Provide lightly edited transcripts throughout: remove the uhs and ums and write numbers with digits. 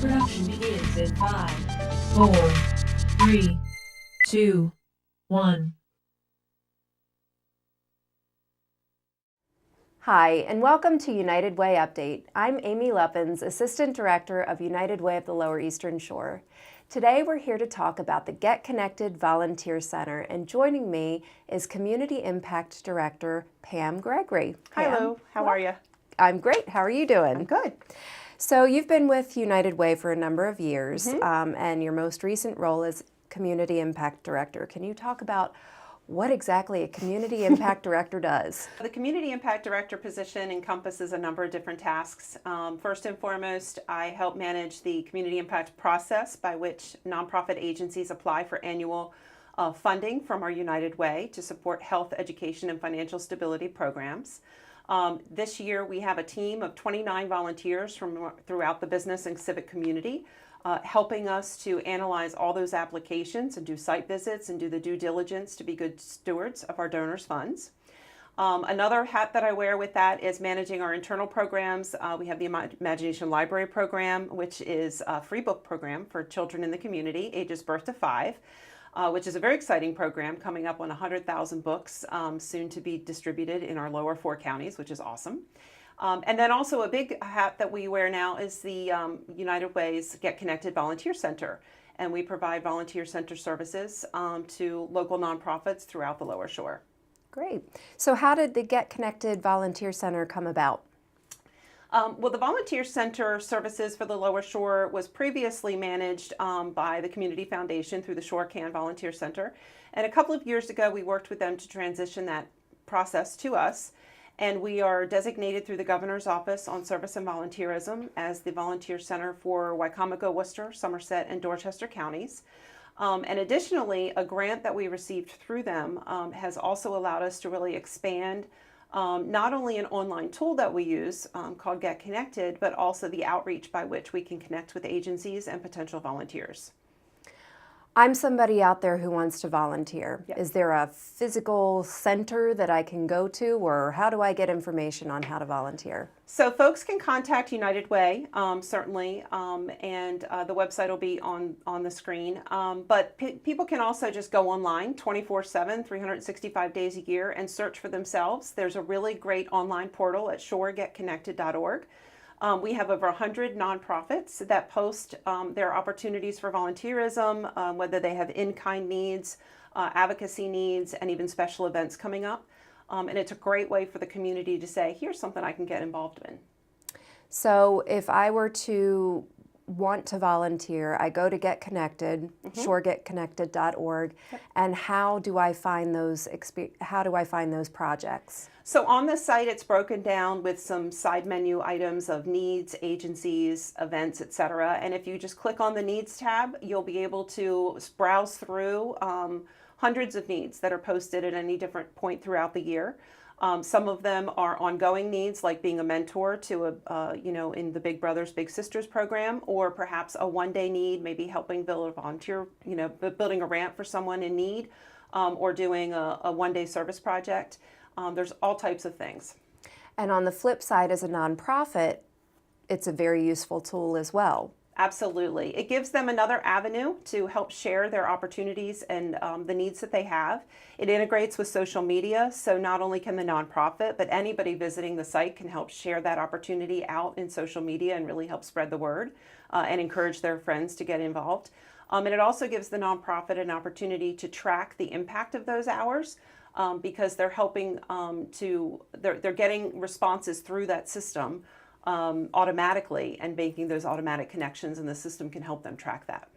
Production begins in 5, 4, 3, 2, 1. Hi, and welcome to United Way Update. I'm Amy Leppins, Assistant Director of United Way of the Lower Eastern Shore. Today we're here to talk about the Get Connected Volunteer Center, and joining me is Community Impact Director Pam Gregory. Pam, Hello, how are you? I'm great. How are you doing? I'm good. So you've been with United Way for a number of years, and your most recent role is Community Impact Director. Can you talk about what exactly a Community Impact Director does? The Community Impact Director position encompasses a number of different tasks. First and foremost, I help manage the community impact process by which nonprofit agencies apply for annual funding from our United Way to support health, education, and financial stability programs. This year we have a team of 29 volunteers from throughout the business and civic community helping us to analyze all those applications and do site visits and do the due diligence to be good stewards of our donors' funds. Another hat that I wear with that is managing our internal programs. We have the Imagination Library program, which is a free book program for children in the community, ages birth to 5. Which is a very exciting program coming up on 100,000 books soon to be distributed in our lower 4 counties, which is awesome. And then also a big hat that we wear now is the United Way's Get Connected Volunteer Center. And we provide volunteer center services to local nonprofits throughout the Lower Shore. Great. So how did the Get Connected Volunteer Center come about? Well, the Volunteer Center services for the Lower Shore was previously managed by the Community Foundation through the ShoreCan Volunteer Center. And a couple of years ago, we worked with them to transition that process to us. And we are designated through the Governor's Office on Service and Volunteerism as the Volunteer Center for Wicomico, Worcester, Somerset, and Dorchester counties. And additionally, a grant that we received through them has also allowed us to really expand not only an online tool that we use called Get Connected, but also the outreach by which we can connect with agencies and potential volunteers. I'm somebody out there who wants to volunteer. Yep. Is there a physical center that I can go to, or how do I get information on how to volunteer? So folks can contact United Way, certainly, and the website will be on the screen. But people can also just go online 24/7, 365 days a year and search for themselves. There's a really great online portal at shoregetconnected.org. We have over 100 nonprofits that post their opportunities for volunteerism, whether they have in-kind needs, advocacy needs, and even special events coming up. And it's a great way for the community to say, here's something I can get involved in. So if I were to want to volunteer, I go to Get Connected, shoregetconnected.org, and how do I find those projects? So on the site, it's broken down with some side menu items of needs, agencies, events, etc. And if you just click on the needs tab, you'll be able to browse through hundreds of needs that are posted at any different point throughout the year. Some of them are ongoing needs, like being a mentor to in the Big Brothers Big Sisters program, or perhaps a one-day need, maybe helping build a volunteer, building a ramp for someone in need, or doing a one-day service project. There's all types of things. And on the flip side, as a nonprofit, it's a very useful tool as well. Absolutely. It gives them another avenue to help share their opportunities and the needs that they have. It integrates with social media, so not only can the nonprofit, but anybody visiting the site can help share that opportunity out in social media and really help spread the word and encourage their friends to get involved. And it also gives the nonprofit an opportunity to track the impact of those hours. Because they're helping they're getting responses through that system automatically and making those automatic connections, and the system can help them track that.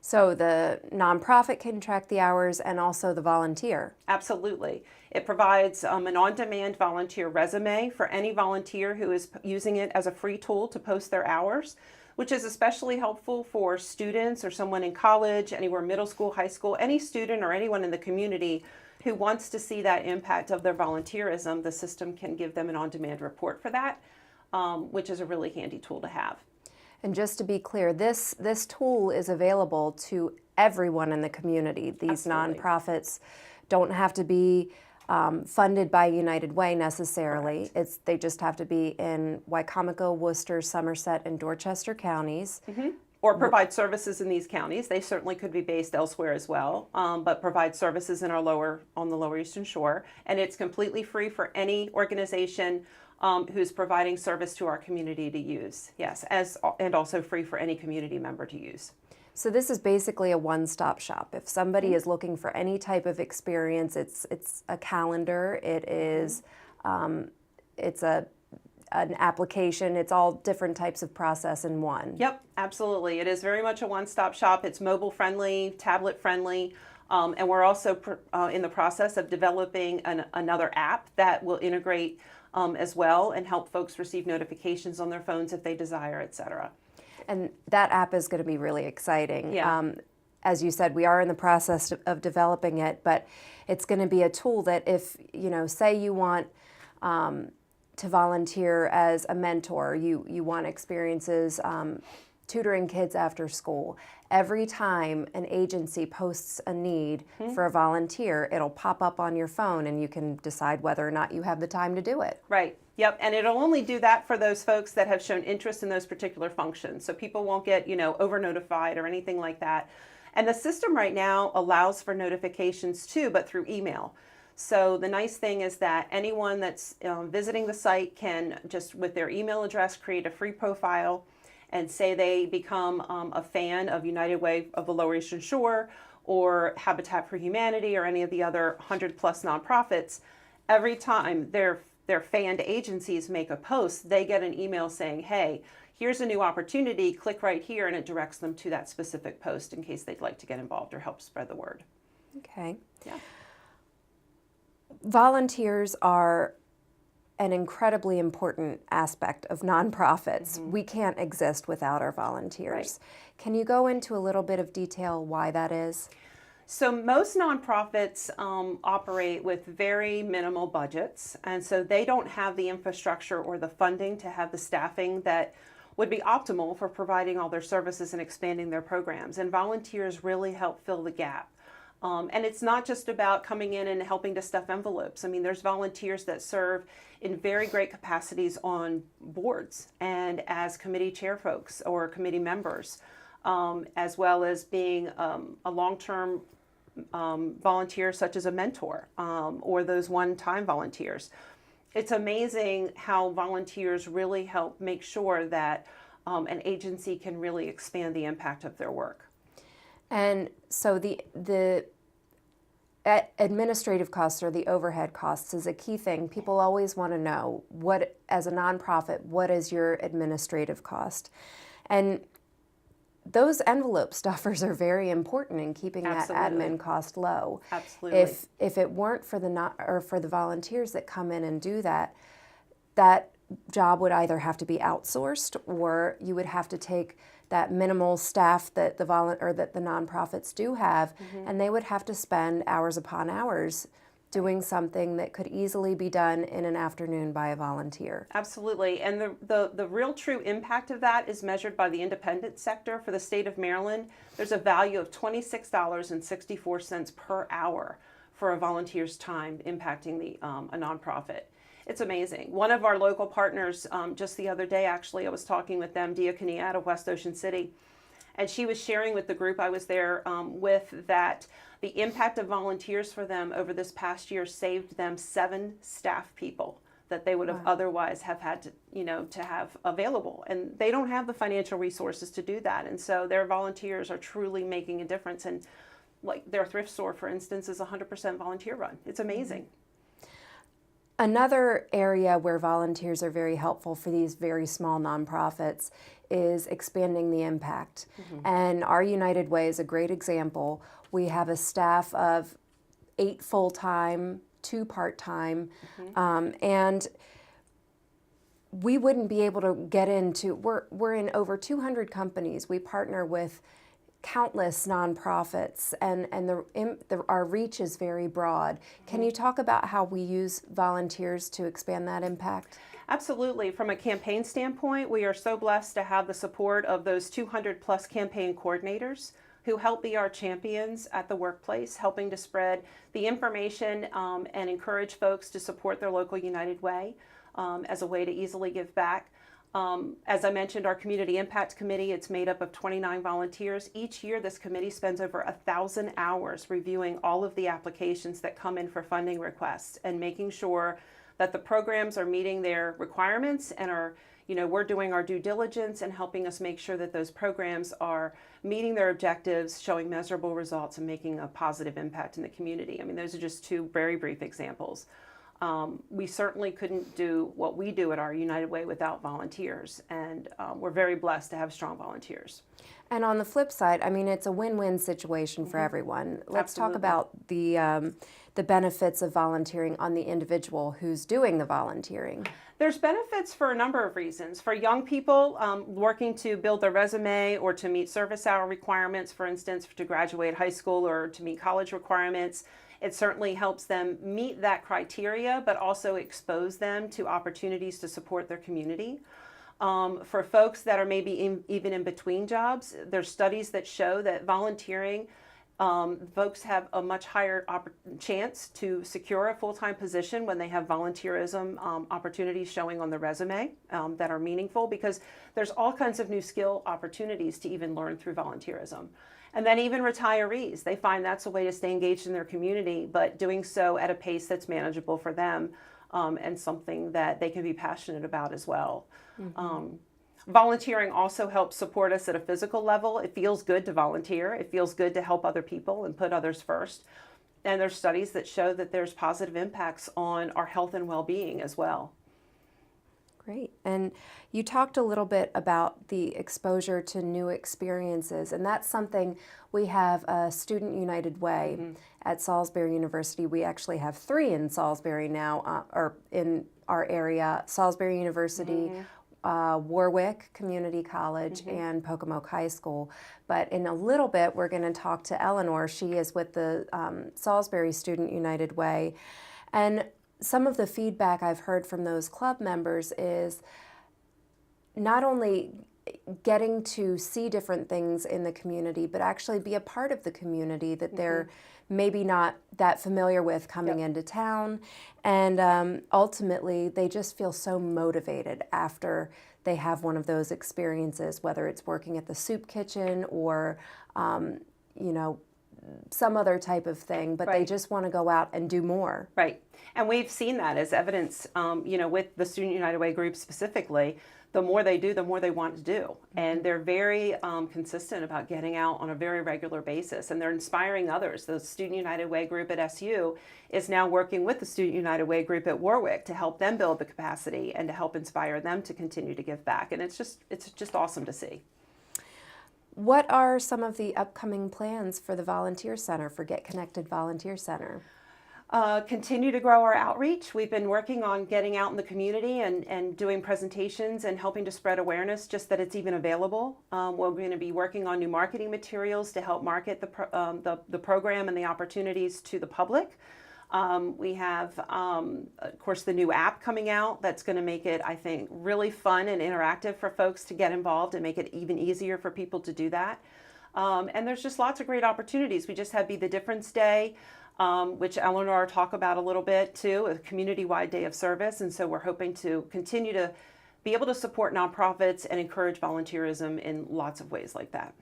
So the nonprofit can track the hours and also the volunteer. Absolutely. It provides an on-demand volunteer resume for any volunteer who is using it as a free tool to post their hours, which is especially helpful for students or someone in college, anywhere middle school, high school, any student or anyone in the community who wants to see that impact of their volunteerism. The system can give them an on-demand report for that, which is a really handy tool to have. And just to be clear, this tool is available to everyone in the community. These Absolutely. nonprofits don't have to be funded by United Way necessarily. They just have to be in Wycomico, Worcester, Somerset, and Dorchester counties. Or provide services in these counties. They certainly could be based elsewhere as well, but provide services in on the Lower Eastern Shore. And it's completely free for any organization who's providing service to our community to use. Yes, and also free for any community member to use. So this is basically a one-stop shop. If somebody is looking for any type of experience, it's a calendar. It is it's an application. It's all different types of process in one. Yep, absolutely. It is very much a one-stop shop. It's mobile friendly, tablet friendly, and we're also in the process of developing another app that will integrate as well and help folks receive notifications on their phones if they desire, et cetera. And that app is going to be really exciting. Yeah. As you said, we are in the process of developing it, but it's going to be a tool that if, say you want to volunteer as a mentor, you want experiences tutoring kids after school. Every time an agency posts a need for a volunteer, it'll pop up on your phone and you can decide whether or not you have the time to do it. Right. Yep. And it'll only do that for those folks that have shown interest in those particular functions. So people won't get, over notified or anything like that. And the system right now allows for notifications too, but through email. So the nice thing is that anyone that's visiting the site can just with their email address create a free profile and say they become a fan of United Way of the Lower Eastern Shore or Habitat for Humanity or any of the other 100+ nonprofits. Every time their fanned agencies make a post, they get an email saying, hey, here's a new opportunity, click right here, and it directs them to that specific post in case they'd like to get involved or help spread the word. Okay. Yeah. Volunteers are an incredibly important aspect of nonprofits. We can't exist without our volunteers. Right. Can you go into a little bit of detail why that is? So most nonprofits operate with very minimal budgets, and so they don't have the infrastructure or the funding to have the staffing that would be optimal for providing all their services and expanding their programs. And volunteers really help fill the gap. And it's not just about coming in and helping to stuff envelopes. I mean, there's volunteers that serve in very great capacities on boards and as committee chair folks or committee members, as well as being a long-term volunteer such as a mentor or those one-time volunteers. It's amazing how volunteers really help make sure that an agency can really expand the impact of their work. And so the administrative costs or the overhead costs is a key thing. People always want to know as a nonprofit, what is your administrative cost? And those envelope stuffers are very important in keeping Absolutely. that admin cost low. Absolutely. If it weren't for the volunteers that come in and do that, that job would either have to be outsourced or you would have to take that minimal staff that the nonprofits do have, and they would have to spend hours upon hours doing something that could easily be done in an afternoon by a volunteer. Absolutely. And the real true impact of that is measured by the independent sector. For the state of Maryland, there's a value of $26.64 per hour for a volunteer's time impacting a nonprofit. It's amazing. One of our local partners, just the other day, actually, I was talking with them, Diakonia out of West Ocean City, and she was sharing with the group I was there with that the impact of volunteers for them over this past year saved them 7 staff people that they would have otherwise have had to have available. And they don't have the financial resources to do that. And so their volunteers are truly making a difference. And like their thrift store, for instance, is 100% volunteer run. It's amazing. Another area where volunteers are very helpful for these very small nonprofits is expanding the impact. And our United Way is a great example. We have a staff of 8 full-time, 2 part-time, and we wouldn't be able to get into, we're in over 200 companies. We partner with countless nonprofits, and our reach is very broad. Can you talk about how we use volunteers to expand that impact? Absolutely. From a campaign standpoint, we are so blessed to have the support of those 200+ campaign coordinators who help be our champions at the workplace, helping to spread the information and encourage folks to support their local United Way as a way to easily give back. As I mentioned, our Community Impact Committee, it's made up of 29 volunteers. Each year, this committee spends over 1,000 hours reviewing all of the applications that come in for funding requests and making sure that the programs are meeting their requirements and are, we're doing our due diligence and helping us make sure that those programs are meeting their objectives, showing measurable results, and making a positive impact in the community. I mean, those are just two very brief examples. We certainly couldn't do what we do at our United Way without volunteers, and we're very blessed to have strong volunteers. And on the flip side, I mean, it's a win-win situation for everyone. Let's talk about the benefits of volunteering on the individual who's doing the volunteering. There's benefits for a number of reasons. For young people working to build their resume or to meet service hour requirements, for instance, to graduate high school or to meet college requirements, it certainly helps them meet that criteria, but also expose them to opportunities to support their community. For folks that are maybe even in between jobs, there's studies that show that volunteering, folks have a much higher chance to secure a full-time position when they have volunteerism opportunities showing on the resume that are meaningful, because there's all kinds of new skill opportunities to even learn through volunteerism. And then even retirees, they find that's a way to stay engaged in their community, but doing so at a pace that's manageable for them and something that they can be passionate about as well. Volunteering also helps support us at a physical level. It feels good to volunteer. It feels good to help other people and put others first. And there's studies that show that there's positive impacts on our health and well-being as well. Great. And you talked a little bit about the exposure to new experiences, and that's something we have a Student United Way at Salisbury University. We actually have 3 in Salisbury now, or in our area: Salisbury University, Warwick Community College, and Pocomoke High School. But in a little bit, we're going to talk to Eleanor. She is with the Salisbury Student United Way. And some of the feedback I've heard from those club members is not only getting to see different things in the community, but actually be a part of the community that they're maybe not that familiar with coming into town. And ultimately, they just feel so motivated after they have one of those experiences, whether it's working at the soup kitchen or, some other type of thing, but they just want to go out and do more. Right. And we've seen that as evidence, with the Student United Way group specifically. The more they do, the more they want to do. And they're very consistent about getting out on a very regular basis. And they're inspiring others. The Student United Way group at SU is now working with the Student United Way group at Warwick to help them build the capacity and to help inspire them to continue to give back. And it's just awesome to see. What are some of the upcoming plans for the Volunteer Center, for Get Connected Volunteer Center? Continue to grow our outreach. We've been working on getting out in the community and doing presentations and helping to spread awareness, just that it's even available. We're going to be working on new marketing materials to help market the program and the opportunities to the public. We have, of course, the new app coming out that's going to make it, I think, really fun and interactive for folks to get involved and make it even easier for people to do that. And there's just lots of great opportunities. We just had Be the Difference Day, which Eleanor will talk about a little bit too, a community-wide day of service. And so we're hoping to continue to be able to support nonprofits and encourage volunteerism in lots of ways like that.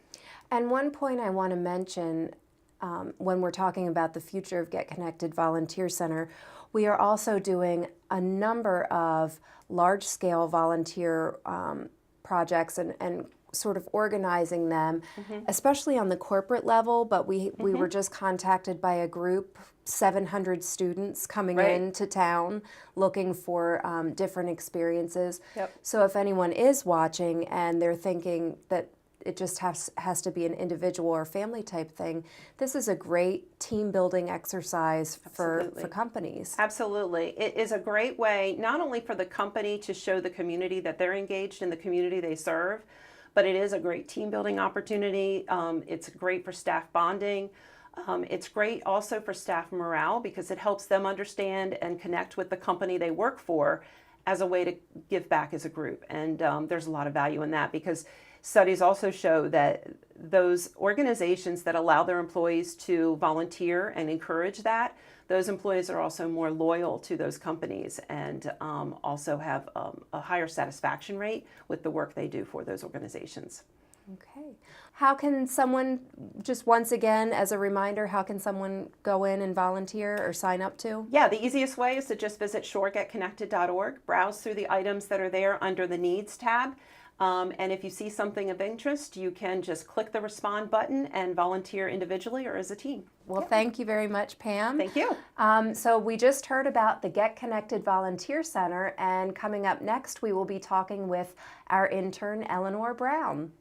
And one point I want to mention when we're talking about the future of Get Connected Volunteer Center, we are also doing a number of large-scale volunteer projects and sort of organizing them, especially on the corporate level. But we were just contacted by a group, 700 students coming into town looking for different experiences. So if anyone is watching and they're thinking that it just has to be an individual or family type thing, this is a great team building exercise for companies. Absolutely. It is a great way not only for the company to show the community that they're engaged in the community they serve, but it is a great team building opportunity. It's great for staff bonding. It's great also for staff morale, because it helps them understand and connect with the company they work for as a way to give back as a group. And there's a lot of value in that, because studies also show that those organizations that allow their employees to volunteer and encourage that, those employees are also more loyal to those companies and also have a higher satisfaction rate with the work they do for those organizations. Okay. How can someone, just once again, as a reminder, how can someone go in and volunteer or sign up to? Yeah, the easiest way is to just visit shoregetconnected.org, browse through the items that are there under the Needs tab, and if you see something of interest, you can just click the Respond button and volunteer individually or as a team. Well, thank you very much, Pam. Thank you. So we just heard about the Get Connected Volunteer Center, and coming up next, we will be talking with our intern, Eleanor Brown.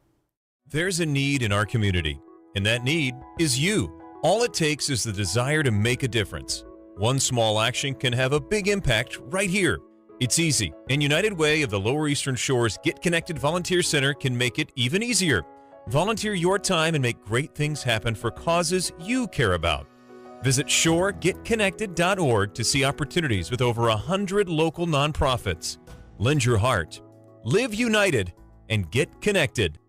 There's a need in our community, and that need is you. All it takes is the desire to make a difference. One small action can have a big impact right here. It's easy, and United Way of the Lower Eastern Shore's Get Connected Volunteer Center can make it even easier. Volunteer your time and make great things happen for causes you care about. Visit shoregetconnected.org to see opportunities with over 100 local nonprofits. Lend your heart, live united, and get connected.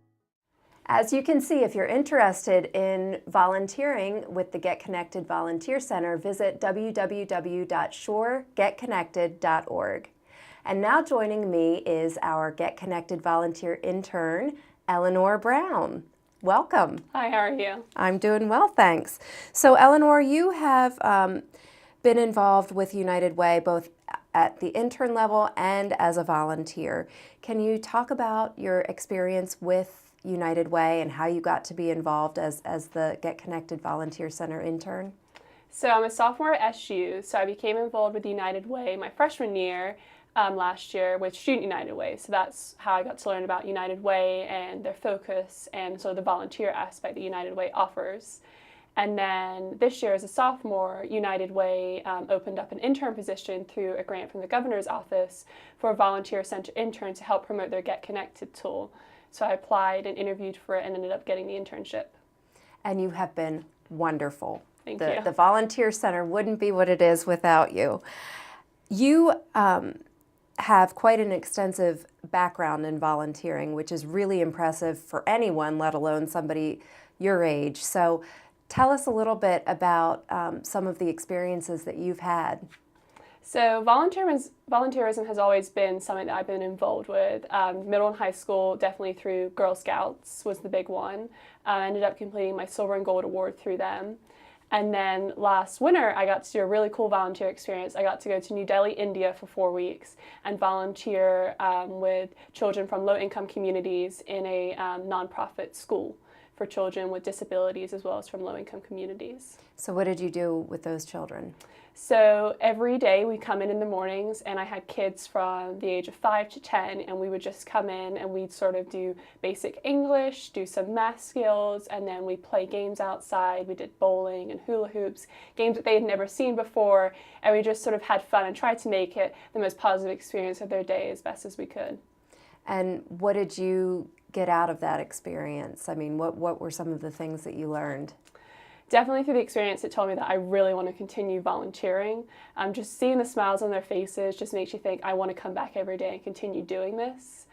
As you can see, if you're interested in volunteering with the Get Connected Volunteer Center, visit www.shoregetconnected.org. And now joining me is our Get Connected volunteer intern, Eleanor Brown. Welcome. Hi, how are you? I'm doing well, thanks. So Eleanor, you have been involved with United Way both at the intern level and as a volunteer. Can you talk about your experience with United Way and how you got to be involved as the Get Connected Volunteer Center intern? So I'm a sophomore at SU, so I became involved with United Way my freshman year last year with Student United Way. So that's how I got to learn about United Way and their focus and sort of the volunteer aspect that United Way offers. And then this year as a sophomore, United Way opened up an intern position through a grant from the governor's office for a volunteer center intern to help promote their Get Connected tool. So I applied and interviewed for it and ended up getting the internship. And you have been wonderful. Thank you. The volunteer center wouldn't be what it is without you. You have quite an extensive background in volunteering, which is really impressive for anyone, let alone somebody your age. So tell us a little bit about some of the experiences that you've had. So volunteerism has always been something that I've been involved with. Middle and high school, definitely through Girl Scouts was the big one. I ended up completing my silver and gold award through them. And then last winter, I got to do a really cool volunteer experience. I got to go to New Delhi, India for 4 weeks and volunteer with children from low-income communities in a nonprofit school for children with disabilities as well as from low-income communities. So what did you do with those children? So every day we come in the mornings, and I had kids from the age of 5 to 10, and we would just come in and we'd sort of do basic English, do some math skills, and then we play games outside. We did bowling and hula hoops, games that they had never seen before, and we just sort of had fun and tried to make it the most positive experience of their day as best as we could. And what did you get out of that experience? I mean, what were some of the things that you learned? Definitely through the experience, it told me that I really want to continue volunteering. Just seeing the smiles on their faces just makes you think, I want to come back every day and continue doing this.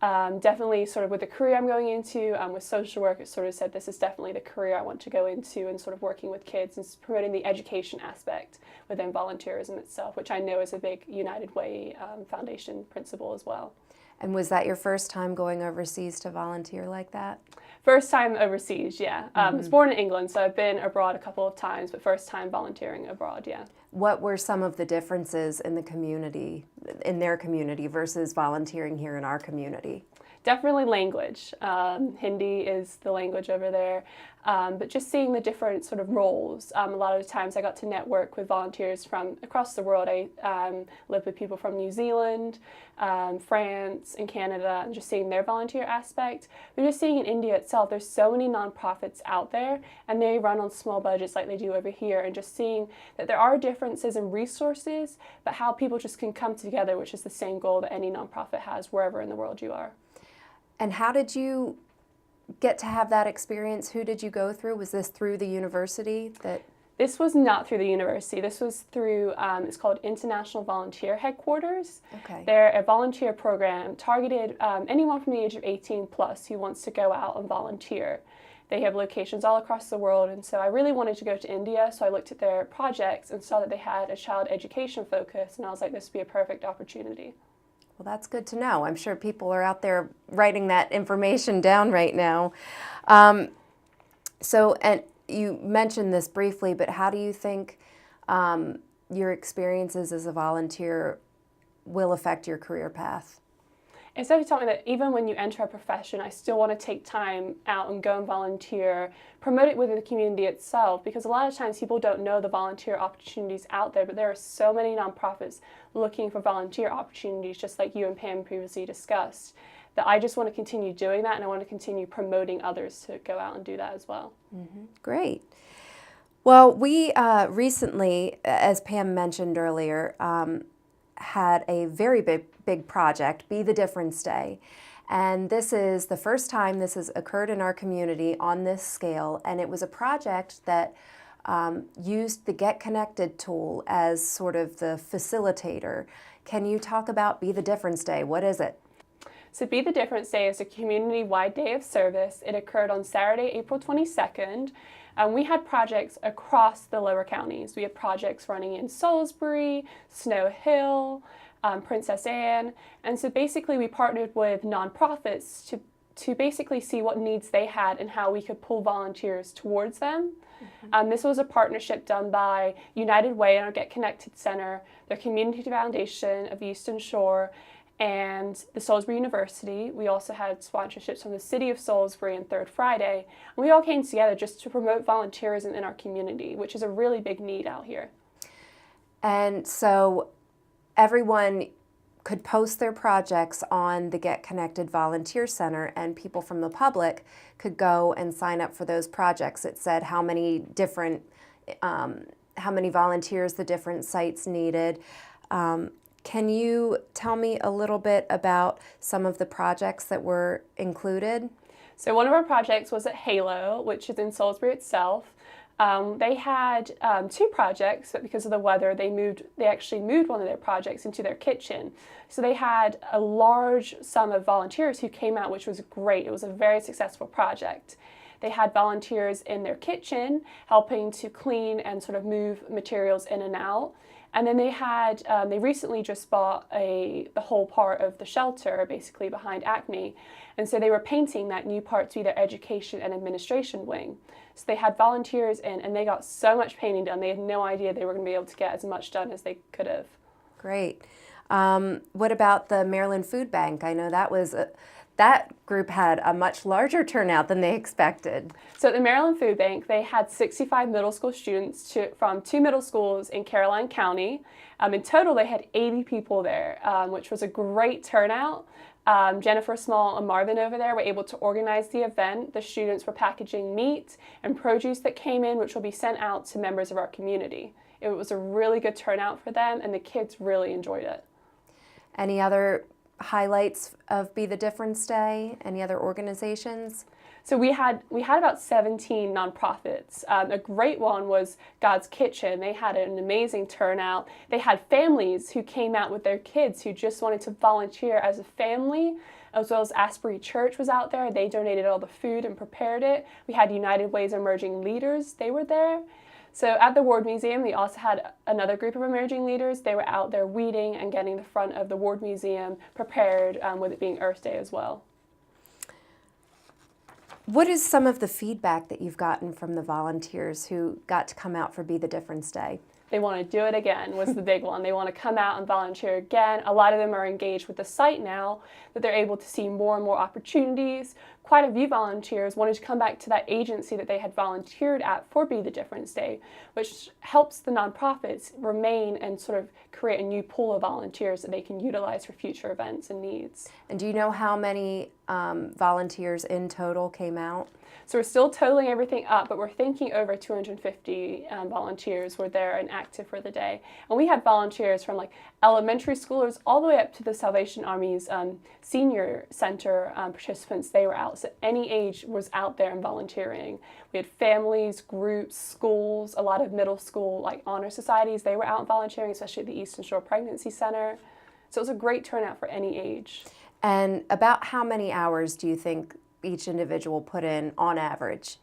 Definitely sort of with the career I'm going into, with social work, it sort of said this is definitely the career I want to go into, and sort of working with kids and promoting the education aspect within volunteerism itself, which I know is a big United Way Foundation principle as well. And was that your first time going overseas to volunteer like that? First time overseas, yeah. I was born in England, so I've been abroad a couple of times, but first time volunteering abroad, yeah. What were some of the differences in the community, in their community, versus volunteering here in our community? Definitely language. Hindi is the language over there, but just seeing the different sort of roles. A lot of the times I got to network with volunteers from across the world. I lived with people from New Zealand, France, and Canada, and just seeing their volunteer aspect. But just seeing in India itself, there's so many nonprofits out there, and they run on small budgets like they do over here, and just seeing that there are differences in resources, but how people just can come together, which is the same goal that any nonprofit has wherever in the world you are. And how did you get to have that experience? Who did you go through? Was this through the university? This was not through the university. This was through, it's called International Volunteer Headquarters. Okay. They're a volunteer program targeted anyone from the age of 18 plus who wants to go out and volunteer. They have locations all across the world, and so I really wanted to go to India, so I looked at their projects and saw that they had a child education focus, and I was like, this would be a perfect opportunity. Well, that's good to know. I'm sure people are out there writing that information down right now. And you mentioned this briefly, but how do you think your experiences as a volunteer will affect your career path? It's definitely something that even when you enter a profession, I still want to take time out and go and volunteer, promote it within the community itself, because a lot of times people don't know the volunteer opportunities out there, but there are so many nonprofits looking for volunteer opportunities, just like you and Pam previously discussed, that I just want to continue doing that, and I want to continue promoting others to go out and do that as well. Mm-hmm. Great. Well, we recently, as Pam mentioned earlier, had a very big project, Be the Difference Day. And this is the first time this has occurred in our community on this scale. And it was a project that used the Get Connected tool as sort of the facilitator. Can you talk about Be the Difference Day? What is it? So Be the Difference Day is a community-wide day of service. It occurred on Saturday, April 22nd. We had projects across the lower counties. We had projects running in Salisbury, Snow Hill, Princess Anne. And so basically we partnered with nonprofits to basically see what needs they had and how we could pull volunteers towards them. Mm-hmm. This was a partnership done by United Way and our Get Connected Center, their Community Foundation of the Eastern Shore, and the Salisbury University. We also had sponsorships from the City of Salisbury and Third Friday. And we all came together just to promote volunteerism in our community, which is a really big need out here. And so everyone could post their projects on the Get Connected Volunteer Center, and people from the public could go and sign up for those projects. It said how many volunteers the different sites needed. Can you tell me a little bit about some of the projects that were included? So one of our projects was at Halo, which is in Salisbury itself. They had 2 projects, but because of the weather, they actually moved one of their projects into their kitchen. So they had a large sum of volunteers who came out, which was great. It was a very successful project. They had volunteers in their kitchen helping to clean and sort of move materials in and out. And then they recently just bought the whole part of the shelter, basically behind Acme. And so they were painting that new part to be their education and administration wing. So they had volunteers in, and they got so much painting done. They had no idea they were going to be able to get as much done as they could have. Great. What about the Maryland Food Bank? I know that group had a much larger turnout than they expected. So at the Maryland Food Bank, they had 65 middle school students from 2 middle schools in Caroline County. In total, they had 80 people there, which was a great turnout. Jennifer Small and Marvin over there were able to organize the event. The students were packaging meat and produce that came in, which will be sent out to members of our community. It was a really good turnout for them, and the kids really enjoyed it. Any other highlights of Be the Difference Day? Any other organizations? So we had about 17 nonprofits. A great one was God's Kitchen. They had an amazing turnout. They had families who came out with their kids who just wanted to volunteer as a family, as well as Asbury Church was out there. They donated all the food and prepared it. We had United Way's Emerging Leaders. They were there. So at the Ward Museum, we also had another group of emerging leaders. They were out there weeding and getting the front of the Ward Museum prepared, with it being Earth Day as well. What is some of the feedback that you've gotten from the volunteers who got to come out for Be the Difference Day? They want to do it again was the big one. They want to come out and volunteer again. A lot of them are engaged with the site now, that they're able to see more and more opportunities. Quite a few volunteers wanted to come back to that agency that they had volunteered at for Be the Difference Day, which helps the nonprofits remain and sort of create a new pool of volunteers that they can utilize for future events and needs. And do you know how many volunteers in total came out? So we're still totaling everything up, but we're thinking over 250 volunteers were there and active for the day. And we had volunteers from like elementary schoolers all the way up to the Salvation Army's senior center participants. They were out, so any age was out there and volunteering. We had families, groups, schools, a lot of middle school like honor societies. They were out volunteering, especially at the Eastern Shore Pregnancy Center. So it was a great turnout for any age. And about how many hours do you think each individual put in on average?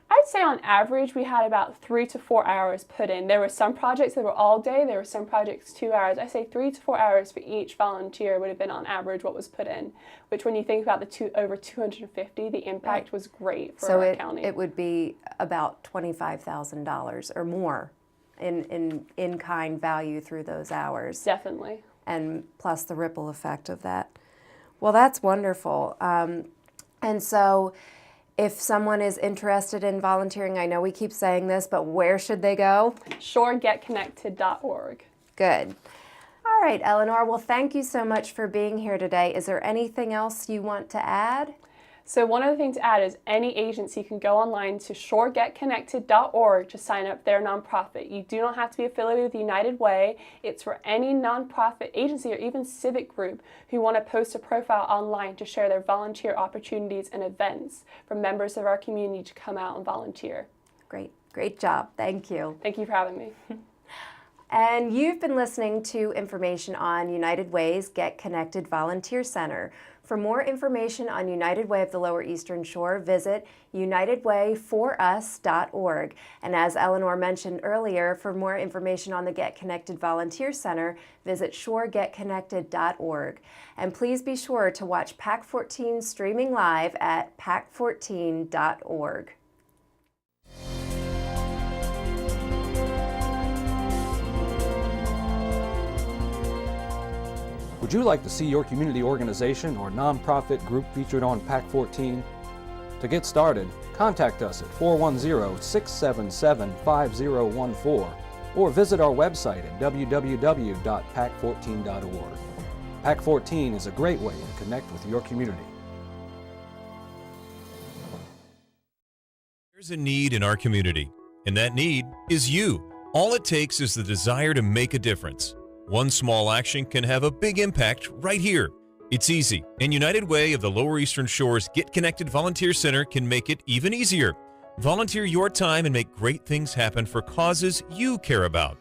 I'd say on average we had about 3 to 4 hours put in. There were some projects that were all day, there were some projects 2 hours. I say 3 to 4 hours for each volunteer would have been on average what was put in, which when you think about the over 250, the impact was great for our county. So it would be about $25,000 or more in kind value through those hours. Definitely. And plus the ripple effect of that. Well, that's wonderful. And so if someone is interested in volunteering, I know we keep saying this, but where should they go? ShoreGetConnected.org. Good. All right, Eleanor, well, thank you so much for being here today. Is there anything else you want to add? So one other thing to add is any agency can go online to ShoreGetConnected.org to sign up their nonprofit. You do not have to be affiliated with United Way. It's for any nonprofit agency or even civic group who want to post a profile online to share their volunteer opportunities and events for members of our community to come out and volunteer. Great job. Thank you. Thank you for having me. And you've been listening to information on United Way's Get Connected Volunteer Center. For more information on United Way of the Lower Eastern Shore, visit unitedwayforus.org. And as Eleanor mentioned earlier, for more information on the Get Connected Volunteer Center, visit shoregetconnected.org. And please be sure to watch PAC 14 streaming live at pac14.org. Would you like to see your community organization or nonprofit group featured on PAC 14? To get started, contact us at 410-677-5014 or visit our website at www.pac14.org. PAC 14 is a great way to connect with your community. There's a need in our community, and that need is you. All it takes is the desire to make a difference. One small action can have a big impact right here. It's easy, and United Way of the Lower Eastern Shore's Get Connected Volunteer Center can make it even easier. Volunteer your time and make great things happen for causes you care about.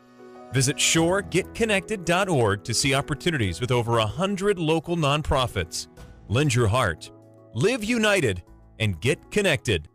Visit shoregetconnected.org to see opportunities with over 100 local nonprofits. Lend your heart, live united, and get connected.